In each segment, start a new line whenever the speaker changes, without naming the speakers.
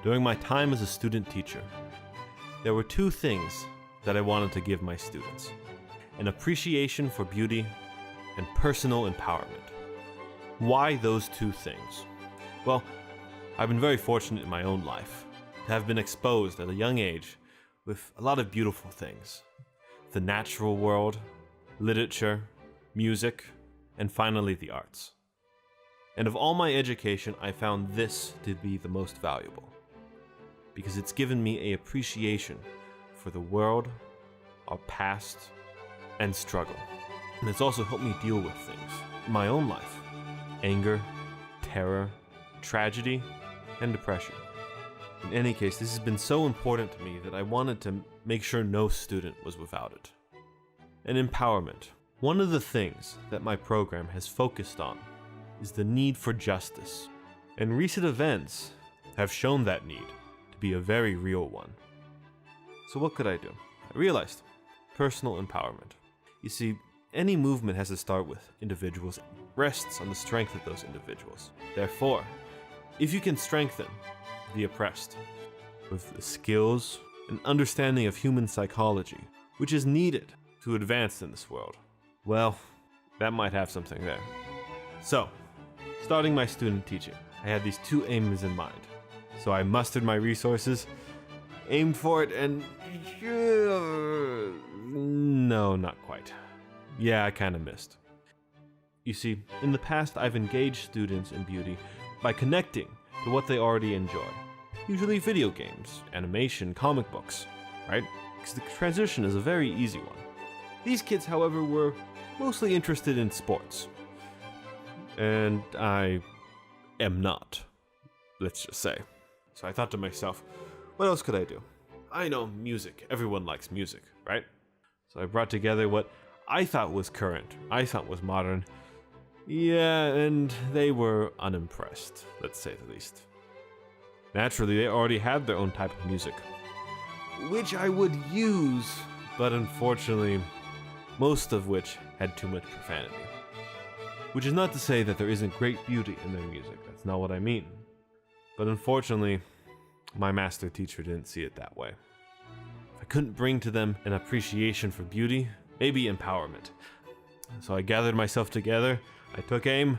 During my time as a student teacher, there were two things that I wanted to give my students: an appreciation for beauty and personal empowerment. Why those two things? Well, I've been very fortunate in my own life to have been exposed at a young age with a lot of beautiful things. The natural world, literature, music, and finally the arts. And of all my education, I found this to be the most valuable, because it's given me an appreciation for the world, our past, and struggle. And it's also helped me deal with things in my own life: anger, terror, tragedy, and depression. In any case, this has been so important to me that I wanted to make sure no student was without it. And empowerment. One of the things that my program has focused on is the need for justice. And recent events have shown that need to be a very real one. So what could I do? I realized personal empowerment. You see, any movement has to start with individuals and rests on the strength of those individuals. Therefore, if you can strengthen the oppressed with the skills and understanding of human psychology, which is needed to advance in this world, well, that might have something there. So, starting my student teaching, I had these two aims in mind. So I mustered my resources, aimed for it, and no, not quite. Yeah, I kind of missed. You see, in the past I've engaged students in beauty by connecting to what they already enjoy. Usually video games, animation, comic books, right? Because the transition is a very easy one. These kids, however, were mostly interested in sports. And I am not, let's just say. So I thought to myself, what else could I do? I know music. Everyone likes music, right? So I brought together what I thought was current, I thought was modern. Yeah, and they were unimpressed, let's say the least. Naturally, they already had their own type of music, which I would use, but unfortunately, most of which had too much profanity. Which is not to say that there isn't great beauty in their music, that's not what I mean. But unfortunately, my master teacher didn't see it that way. If I couldn't bring to them an appreciation for beauty, maybe empowerment. So I gathered myself together, I took aim,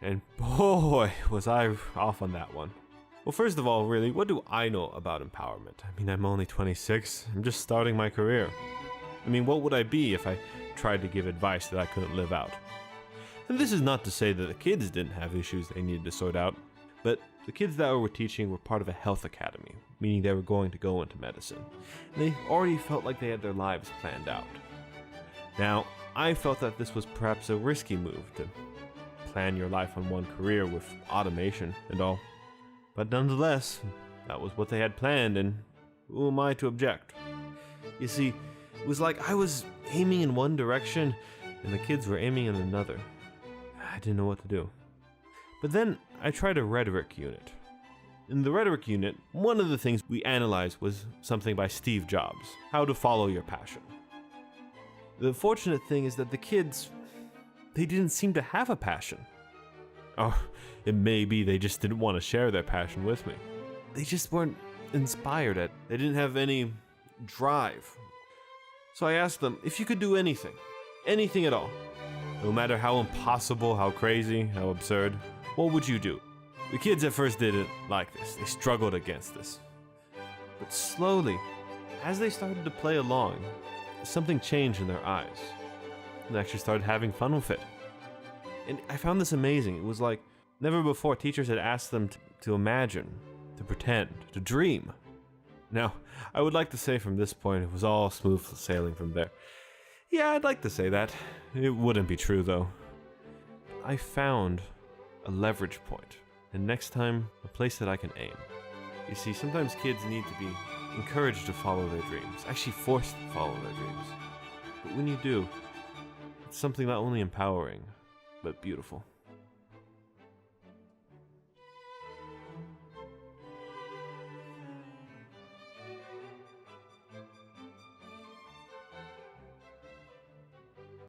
and boy, was I off on that one. Well, first of all, really, what do I know about empowerment? I mean, I'm only 26, I'm just starting my career. I mean, what would I be if I tried to give advice that I couldn't live out? And this is not to say that the kids didn't have issues they needed to sort out, but the kids that we were teaching were part of a health academy, meaning they were going to go into medicine. And they already felt like they had their lives planned out. Now, I felt that this was perhaps a risky move to plan your life on one career with automation and all. But nonetheless, that was what they had planned, and who am I to object? You see, it was like I was aiming in one direction, and the kids were aiming in another. I didn't know what to do. But then I tried a rhetoric unit. In the rhetoric unit, one of the things we analyzed was something by Steve Jobs, How to Follow Your Passion. The fortunate thing is that the kids, they didn't seem to have a passion. Or it may be they just didn't want to share their passion with me. They just weren't inspired at it. They didn't have any drive. So I asked them, if you could do anything at all, no matter how impossible, how crazy, how absurd, what would you do? The kids at first didn't like this. They struggled against this. But slowly, as they started to play along, something changed in their eyes. They actually started having fun with it. And I found this amazing. It was like never before teachers had asked them to imagine, to pretend, to dream. Now, I would like to say from this point it was all smooth sailing from there. Yeah, I'd like to say that. It wouldn't be true though. I found a leverage point, and next time, a place that I can aim. You see, sometimes kids need to be encouraged to follow their dreams, actually forced to follow their dreams. But when you do, it's something not only empowering, but beautiful.